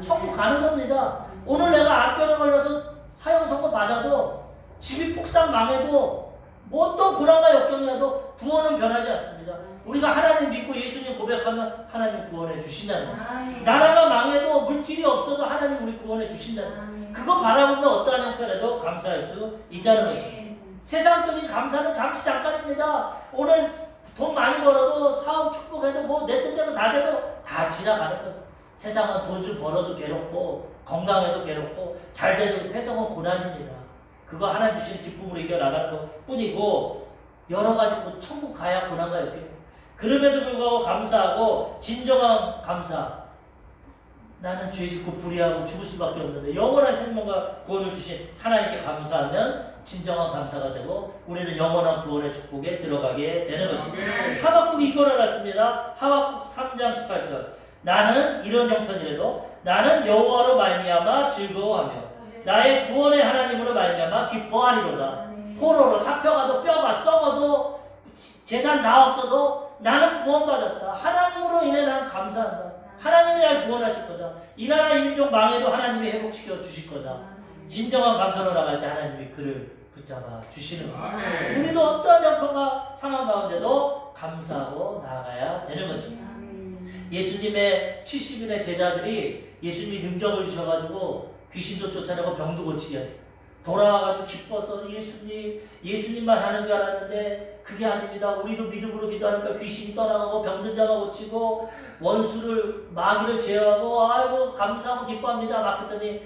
천국 가는 겁니다. 오늘 내가 암병에 걸려서 사형 선고 받아도 집이 폭삭 망해도 뭐 어떤 고난과 역경이라도 구원은 변하지 않습니다. 우리가 하나님 믿고 예수님 고백하면 하나님 구원해 주신다는 거예요. 나라가 망해도 물질이 없어도 하나님 우리 구원해 주신다는 거예요. 그거 바라보면 어떠한 형편에도 감사할 수 있다는 것입니다. 세상적인 감사는 잠시 잠깐입니다. 오늘 돈 많이 벌어도 사업 축복해도 뭐 내 뜻대로 다 돼도 다 지나가는 거예요. 세상은 돈 좀 벌어도 괴롭고 건강해도 괴롭고 잘 돼도 세상은 고난입니다. 그거 하나님 주시는 기쁨으로 이겨나가는 것 뿐이고 여러 가지 천국 가야 고난과 역경. 그럼에도 불구하고 감사하고 진정한 감사. 나는 죄짓고 불의하고 죽을 수밖에 없는데 영원한 생명과 구원을 주신 하나님께 감사하면 진정한 감사가 되고 우리는 영원한 구원의 축복에 들어가게 되는 것입니다. 하박국이 이걸 알았습니다. 하박국 3장 18절 나는 이런 형편이라도 나는 여호와로 말미암아 즐거워하며 나의 구원의 하나님으로 말미암아 기뻐하리로다. 포로로 잡혀가도 뼈가 썩어도 재산 다 없어도 나는 구원받았다. 하나님으로 인해 나는 감사한다. 하나님이 날 구원하실 거다. 이 나라 이 민족 망해도 하나님이 회복시켜 주실 거다. 진정한 감사로 나갈 때 하나님이 그를 붙잡아 주시는 거예요. 우리도 어떠한 형편과 상황 가운데도 감사하고 나아가야 되는 것입니다. 예수님의 70인의 제자들이 예수님이 능력을 주셔가지고 귀신도 쫓아내고 병도 고치게 하셨어요. 돌아와가지고 기뻐서 예수님만 하는 줄 알았는데 그게 아닙니다. 우리도 믿음으로 기도하니까 귀신이 떠나가고 병든 자가 고치고 원수를 마귀를 제어하고 아이고 감사하고 기뻐합니다. 막 했더니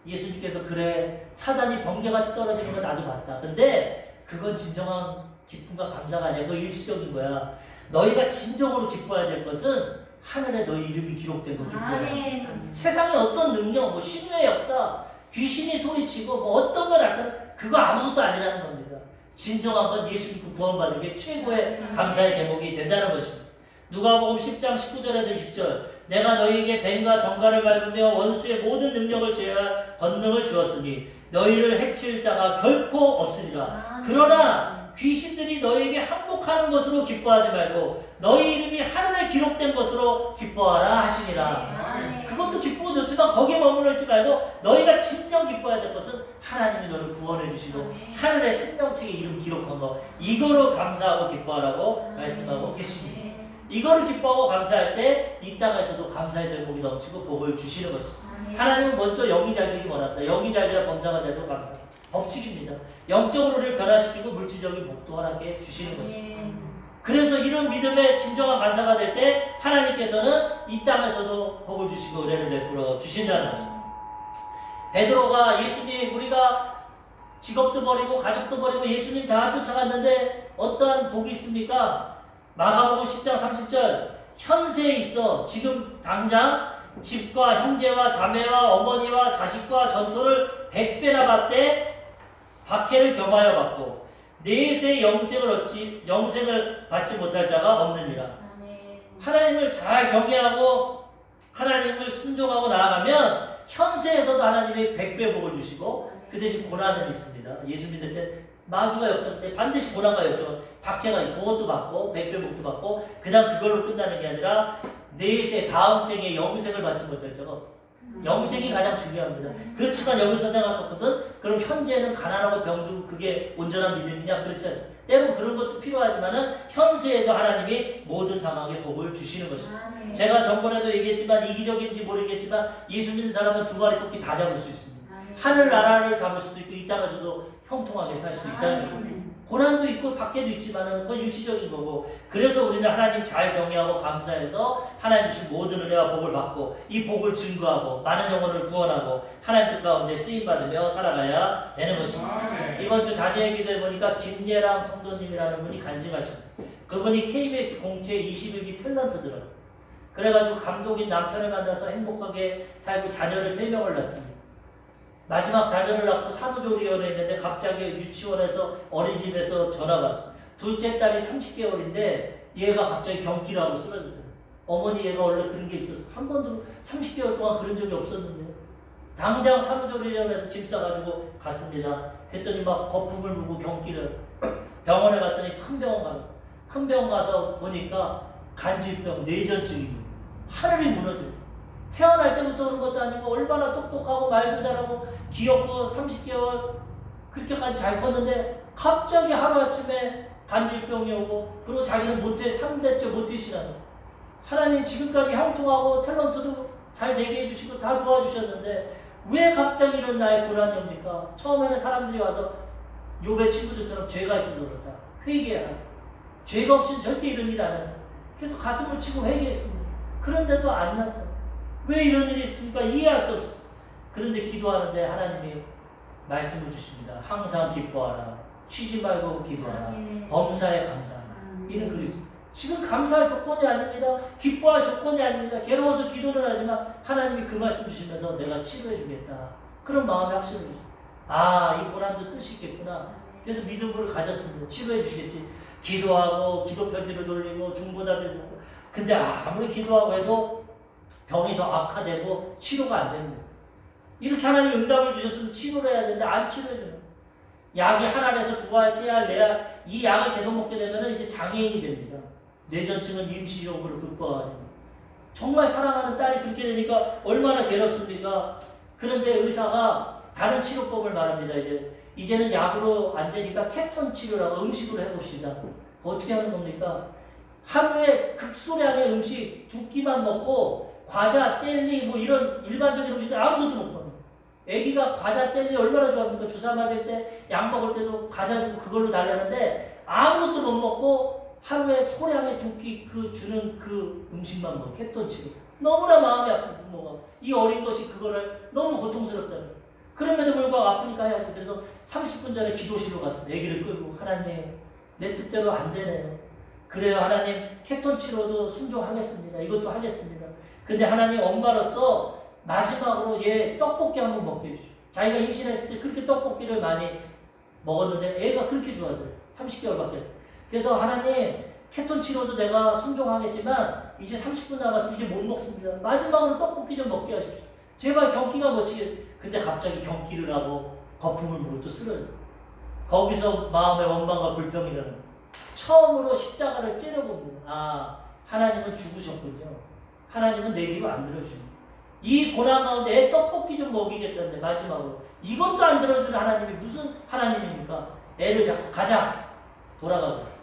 예수님께서 그래 사단이 번개같이 떨어지는 건 나도 봤다. 근데 그건 진정한 기쁨과 감사가 아니야. 그거 일시적인 거야. 너희가 진정으로 기뻐해야 될 것은 하늘에 너희 이름이 기록된 거 기뻐해. 세상에 어떤 능력, 신유의 역사 귀신이 소리치고 뭐 어떤 거 나타나 그거 아무것도 아니라는 겁니다. 진정한 건 예수 믿고 구원받는 게 최고의 감사의 제목이 된다는 것입니다. 누가복음 10장 19절에서 20절 내가 너희에게 뱀과 정갈을 밟으며 원수의 모든 능력을 제어할 권능을 주었으니 너희를 해칠 자가 결코 없으리라. 그러나 귀신들이 너희에게 항복하는 것으로 기뻐하지 말고 너희 이름이 하늘에 기록된 것으로 기뻐하라 하시니라. 그것도 기쁘고 좋지만 거기에 머물러 있지 말고 너희가 진정 기뻐해야 될 것은 하나님이 너를 구원해 주시고 하늘의 생명책에 이름 기록한 거 이거로 감사하고 기뻐하라고 말씀하고 계십니다. 이거를 기뻐하고 감사할 때 이 땅에서도 감사의 제목이 넘치고 복을 주시는 것입니다. 하나님은 먼저 영이 잘 되기 원한다. 영이 잘 돼야 범사가 돼도 감사. 법칙입니다. 영적으로 우리를 변화시키고 물질적인 복도 허락해 주시는 것입니다. 그래서 이런 믿음의 진정한 감사가 될 때 하나님께서는 이 땅에서도 복을 주시고 은혜를 베풀어 주신다는 것입니다. 베드로가 예수님 우리가 직업도 버리고 가족도 버리고 예수님 다 쫓아갔는데 어떠한 복이 있습니까? 마가복음 10장 30절 현세에 있어 지금 당장 집과 형제와 자매와 어머니와 자식과 전토를 100배나 받되 박해를 겸하여 받고 내세 영생을 받지 못할 자가 없느니라. 하나님을 잘 경외하고 하나님을 순종하고 나아가면 현세에서도 하나님이 100배 복을 주시고 그 대신 고난은 있습니다. 예수 믿을 때 마귀가 역사할 때 반드시 고난과 역경은 박해가 있고 그것도 받고 100배 복도 받고 그다음 그걸로 끝나는 게 아니라 내세 다음 생에 영생을 받지 못할 자가 없다. 영생이 가장 중요합니다. 그렇지만 여기서 생각할 것은 그럼 현재는 가난하고 병들고 그게 온전한 믿음이냐? 그렇지 않습니다. 때로 그런 것도 필요하지만은 현세에도 하나님이 모든 상황에 복을 주시는 것입니다. 제가 전번에도 얘기했지만 이기적인지 모르겠지만 예수 믿는 사람은 두 마리 토끼 다 잡을 수 있습니다. 하늘나라를 잡을 수도 있고 이 땅에서도 형통하게 살 수 있다는 겁니다. 고난도 있고 박해도 있지만은 그건 일시적인 거고 그래서 우리는 하나님 잘 경외하고 감사해서 하나님 주신 모든 은혜와 복을 받고 이 복을 증거하고 많은 영혼을 구원하고 하나님 뜻 가운데 쓰임받으며 살아가야 되는 것입니다. 이번 주 다니엘 기도에 보니까 김예랑 성도님이라는 분이 간증하십니다. 그분이 KBS 공채 21기 탤런트더라고요. 그래가지고 감독인 남편을 만나서 행복하게 살고 자녀를 3명을 낳습니다. 마지막 자녀를 낳고 사무조리원에 있는데 갑자기 유치원에서 어린이집에서 전화가 왔어요. 둘째 딸이 30개월인데 얘가 갑자기 경기라고 쓰러졌잖아요. 어머니 얘가 원래 그런 게 있었어. 한 번도 30개월 동안 그런 적이 없었는데요. 당장 사무조리원에서 짐 싸가지고 갔습니다. 그랬더니 막 거품을 물고 경기를 병원에 갔더니 큰 병원 가요. 큰 병원 가서 보니까 간질병, 뇌전증입니다. 하늘이 무너져요. 태어날 때부터 그런 것도 아니고 얼마나 똑똑하고 말도 잘하고 귀엽고 30개월 그렇게까지 잘 컸는데 갑자기 하루아침에 간질병이 오고 그리고 자기는 모태 3대째 모태시라는 하나님 지금까지 형통하고 탤런트도 잘 되게 해주시고 다 도와주셨는데 왜 갑자기 이런 나의 고난이 옵니까? 처음에는 사람들이 와서 욥의 친구들처럼 죄가 있어서 그렇다. 회개하라. 죄가 없이는 절대 이런 일 안 해요. 그래서 가슴을 치고 회개했습니다. 그런데도 안 나타나. 왜 이런 일이 있습니까? 이해할 수 없어. 그런데 기도하는데 하나님이 말씀을 주십니다. 항상 기뻐하라. 쉬지 말고 기도하라. 범사에 감사하라. 이는 그리스도. 지금 감사할 조건이 아닙니다. 기뻐할 조건이 아닙니다. 괴로워서 기도를 하지만 하나님이 그 말씀 주시면서 내가 치료해 주겠다. 그런 마음의 확신을 주죠. 아, 이 고난도 뜻이 있겠구나. 그래서 믿음을 가졌습니다. 치료해 주시겠지. 기도하고 기도 편지를 돌리고 중보자들 보고 근데 아무리 기도하고 해도 병이 더 악화되고 치료가 안 됩니다. 이렇게 하나님 응답을 주셨으면 치료를 해야 되는데 안 치료해주는 약이 하나에서 2알, 3알, 4알 이 약을 계속 먹게 되면 이제 장애인이 됩니다. 뇌전증은 임시적으로 극복하거든요. 정말 사랑하는 딸이 그렇게 되니까 얼마나 괴롭습니까? 그런데 의사가 다른 치료법을 말합니다. 이제는 약으로 안 되니까 케톤 치료라고 음식으로 해봅시다. 어떻게 하는 겁니까? 하루에 극소량의 음식 2끼만 먹고 과자, 젤리 뭐 이런 일반적인 음식들 아무것도 못 먹어요. 애기가 과자, 젤리 얼마나 좋아합니까? 주사 맞을 때, 약 먹을 때도 과자 주고 그걸로 달라는데 아무것도 못 먹고 하루에 소량의 2끼 주는 그 음식만 먹어. 케톤 치료. 너무나 마음이 아픈 부모가 이 어린 것이 그거를 너무 고통스럽다는 거예요. 그럼에도 불구하고 아프니까 해야지. 그래서 30분 전에 기도실로 갔습니다. 애기를 끌고 하나님 내 뜻대로 안 되네요. 그래요 하나님 케톤 치료도 순종하겠습니다. 이것도 하겠습니다. 근데 하나님 엄마로서 마지막으로 얘 떡볶이 한번 먹게 해주죠. 자기가 임신했을 때 그렇게 떡볶이를 많이 먹었는데 애가 그렇게 좋아하더래. 30개월밖에. 그래서 하나님 케톤 치료도 내가 순종하겠지만 이제 30분 남았으면 이제 못 먹습니다. 마지막으로 떡볶이 좀 먹게 하십시오. 제발 경기가 멎지. 근데 갑자기 경기를 하고 거품을 물고 또 쓰러져. 거기서 마음의 원망과 불평이 일어나는 처음으로 십자가를 째려봅니다. 아, 하나님은 죽으셨군요. 하나님은 내 귀로 안 들어주십니다. 이 고난 가운데 애 떡볶이 좀 먹이겠다는데 마지막으로 이것도 안 들어주는 하나님이 무슨 하나님입니까? 애를 잡고 가자. 돌아가고 있어.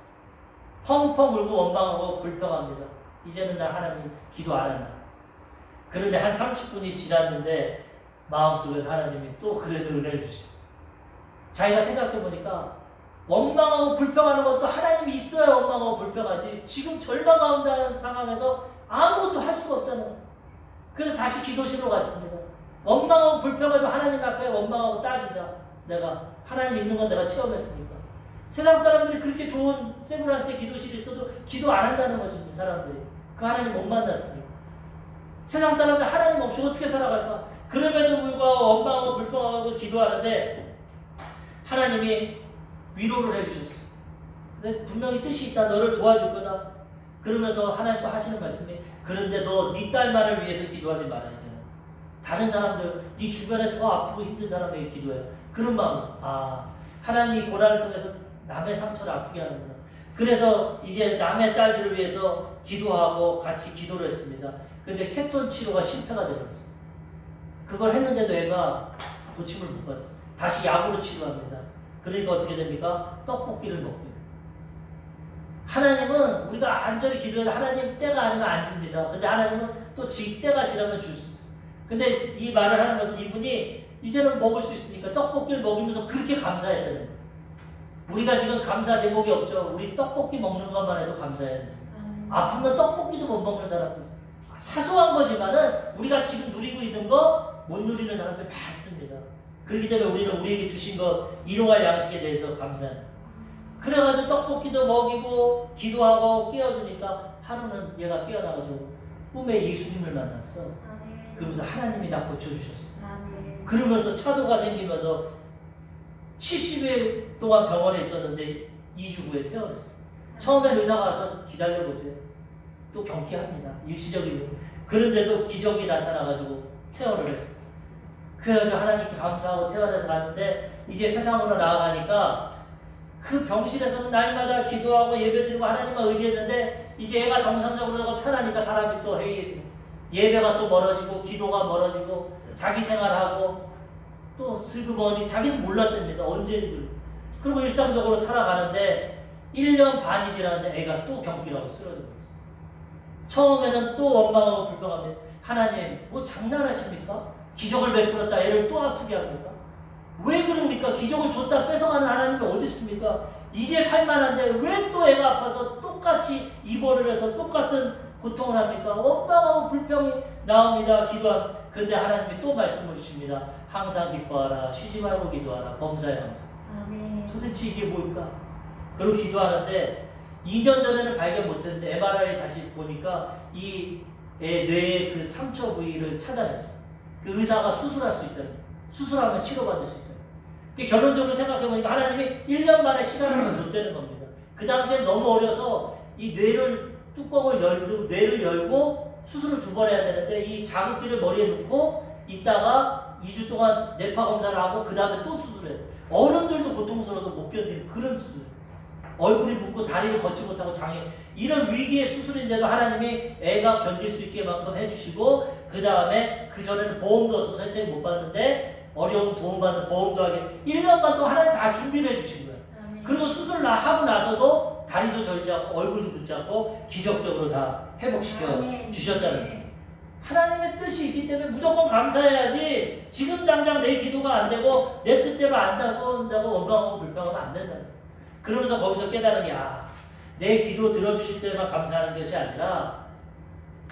펑펑 울고 원망하고 불평합니다. 이제는 나 하나님 기도 안 한다. 그런데 한 30분이 지났는데 마음속에서 하나님이 또 그래도 은혜를 주시고 자기가 생각해보니까 원망하고 불평하는 것도 하나님이 있어야 원망하고 불평하지 지금 절망 가운데 하는 상황에서 아무것도 할 수가 없다는 거예요. 그래서 다시 기도실로 갔습니다. 원망하고 불평해도 하나님 앞에 원망하고 따지자. 내가 하나님 있는 건 내가 체험했으니까. 세상 사람들이 그렇게 좋은 세브란스의 기도실이 있어도 기도 안 한다는 거지 사람들이. 그 하나님 못 만났으니까. 세상 사람들 하나님 없이 어떻게 살아갈까? 그럼에도 불구하고 원망하고 불평하고 기도하는데 하나님이 위로를 해주셨어. 근데 분명히 뜻이 있다. 너를 도와줄 거다. 그러면서 하나님 또 하시는 말씀이 그런데 너 네 딸만을 위해서 기도하지 말아야잖아. 다른 사람들, 네 주변에 더 아프고 힘든 사람에게 기도해. 그런 마음으로 하나님이 고난을 통해서 남의 상처를 아프게 하는구나. 그래서 이제 남의 딸들을 위해서 기도하고 같이 기도를 했습니다. 근데 케톤 치료가 실패가 되어버렸어. 그걸 했는데도 애가 고침을 못 받았어. 다시 약으로 치료합니다. 그러니까 어떻게 됩니까? 떡볶이를 먹게 돼요. 하나님은 우리가 안전히 기도해도 하나님 때가 아니면 안 줍니다. 근데 하나님은 또 지 때가 지나면 줄 수 있어요. 근데 이 말을 하는 것은 이분이 이제는 먹을 수 있으니까 떡볶이를 먹이면서 그렇게 감사했다는 거예요. 우리가 지금 감사 제목이 없죠. 우리 떡볶이 먹는 것만 해도 감사해야 돼요. 아프면 떡볶이도 못 먹는 사람도 있어요. 사소한 거지만은 우리가 지금 누리고 있는 거 못 누리는 사람들 많습니다. 그렇기 때문에 우리는 우리에게 주신 것 일용할 양식에 대해서 감사해요. 그래가지고 떡볶이도 먹이고 기도하고 깨워주니까 하루는 얘가 깨어나가지고 꿈에 예수님을 만났어. 그러면서 하나님이 나 고쳐주셨어. 그러면서 차도가 생기면서 70일 동안 병원에 있었는데 2주 후에 퇴원했어. 처음에 의사가 와서 기다려보세요. 또 경기합니다. 일시적이고. 그런데도 기적이 나타나가지고 퇴원을 했어. 그래가지고 하나님께 감사하고 퇴원해서 갔는데 이제 세상으로 나아가니까 그 병실에서는 날마다 기도하고 예배드리고 하나님만 의지했는데 이제 애가 정상적으로 편하니까 사람이 또 해이해지고 예배가 또 멀어지고 기도가 멀어지고 자기 생활하고 또 슬그머니 자기는 몰랐답니다. 언제든. 그리고 일상적으로 살아가는데 1년 반이 지났는데 애가 또 경기라고 쓰러져 버렸어요. 처음에는 또 원망하고 불평합니다. 하나님 뭐 장난하십니까? 기적을 베풀었다 애를 또 아프게 합니까? 왜 그럽니까? 기적을 줬다 뺏어가는 하나님이 어디 있습니까? 이제 살만한데 왜 또 애가 아파서 똑같이 입원을 해서 똑같은 고통을 합니까? 원망하고 불평이 나옵니다. 기도합니다. 근데 하나님이 또 말씀을 주십니다. 항상 기뻐하라. 쉬지 말고 기도하라. 범사에 감사. 도대체 이게 뭘까? 그리고 기도하는데 2년 전에는 발견 못했는데 MRI 다시 보니까 이 애 뇌의 그 상처 부위를 찾아냈어. 그 의사가 수술할 수 있다는 거예요. 수술하면 치료받을 수 있다는 거예요. 결론적으로 생각해보니까 하나님이 1년 만에 시간을 더 줬다는 겁니다. 그 당시엔 너무 어려서 이 뚜껑을 뇌를 열고 수술을 2번 해야 되는데 이 자극기를 머리에 넣고 있다가 2주 동안 뇌파 검사를 하고 그 다음에 또 수술해요. 어른들도 고통스러워서 못 견디는 그런 수술. 얼굴이 붓고 다리를 걷지 못하고 장애. 이런 위기의 수술인데도 하나님이 애가 견딜 수 있게 만큼 해주시고 그 다음에 그전에는 보험도 없어서 혜택을 못 받는데 어려운 도움받는 보험도 하게 1년간 또 하나님 다 준비를 해주신 거예요. 그리고 수술을 하고 나서도 다리도 절지 않고 얼굴도 붓지 않고 기적적으로 다 회복시켜 주셨다는 거예요. 하나님의 뜻이 있기 때문에 무조건 감사해야지 지금 당장 내 기도가 안 되고 내 뜻대로 안 된다고 원망하고 불평하면 안 된다는 거예요. 그러면서 거기서 깨달은 게 내 기도 들어주실 때만 감사하는 것이 아니라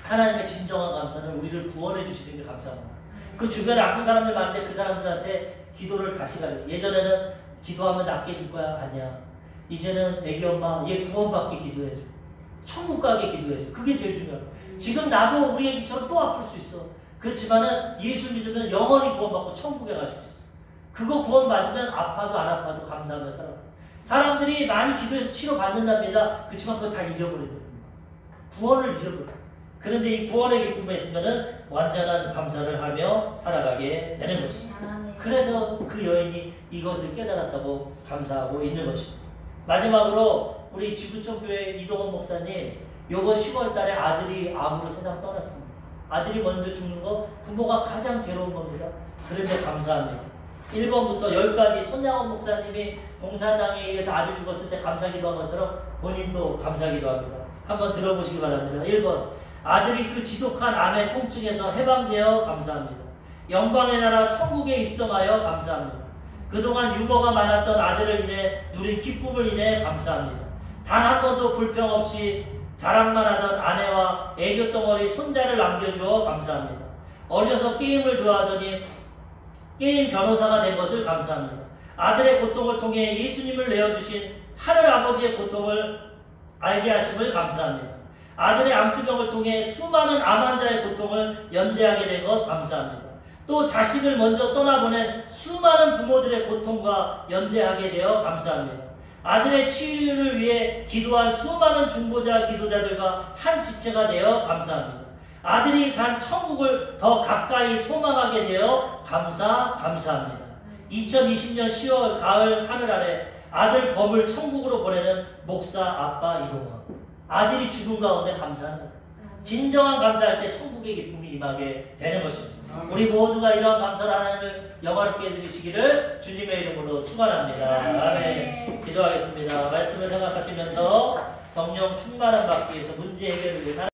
하나님의 진정한 감사는 우리를 구원해 주시는 게 감사합니다. 그 주변에 아픈 사람들 많은데 그 사람들한테 기도를 다시 가요. 예전에는 기도하면 낫게 해줄 거야. 아니야. 이제는 애기 엄마 얘 구원받게 기도해줘. 천국 가게 기도해줘. 그게 제일 중요해요. 지금 나도 우리 애기처럼 또 아플 수 있어. 그렇지만은 예수 믿으면 영원히 구원받고 천국에 갈 수 있어. 그거 구원받으면 아파도 안 아파도 감사하며 살아요. 사람들이 많이 기도해서 치료받는답니다. 그렇지만 그거 다 잊어버린다. 구원을 잊어버려. 그런데 이 구원의 기쁨에 있으면 완전한 감사를 하며 살아가게 되는 것입니다. 그래서 그 여인이 이것을 깨달았다고 감사하고 있는 것입니다. 마지막으로 우리 지구촌교회 이동원 목사님 요번 10월 달에 아들이 암으로 세상 떠났습니다. 아들이 먼저 죽는 거 부모가 가장 괴로운 겁니다. 그런데 감사합니다. 1번부터 10까지 손양원 목사님이 공산당에 의해서 아들 죽었을 때 감사기도한 것처럼 본인도 감사기도합니다. 한번 들어보시기 바랍니다. 1번, 아들이 그 지독한 암의 통증에서 해방되어 감사합니다. 영광의 나라 천국에 입성하여 감사합니다. 그동안 유머가 많았던 아들을 인해 누린 기쁨을 인해 감사합니다. 단 한 번도 불평 없이 자랑만 하던 아내와 애교덩어리 손자를 남겨주어 감사합니다. 어려서 게임을 좋아하더니 게임 변호사가 된 것을 감사합니다. 아들의 고통을 통해 예수님을 내어주신 하늘 아버지의 고통을 알게 하심을 감사합니다. 아들의 암투병을 통해 수많은 암 환자의 고통을 연대하게 된 것 감사합니다. 또 자식을 먼저 떠나보낸 수많은 부모들의 고통과 연대하게 되어 감사합니다. 아들의 치유를 위해 기도한 수많은 중보자 기도자들과 한 지체가 되어 감사합니다. 아들이 간 천국을 더 가까이 소망하게 되어 감사합니다. 2020년 10월 가을 하늘 아래 아들 범을 천국으로 보내는 목사 아빠 이동원. 아들이 죽은 가운데 감사하는 것. 진정한 감사할 때 천국의 기쁨이 임하게 되는 것입니다. 우리 모두가 이러한 감사를 하나님을 영화롭게 해드리시기를 주님의 이름으로 축원합니다. 아멘. 기도하겠습니다. 말씀을 생각하시면서 성령 충만함 받기 위해서 문제 해결을 위해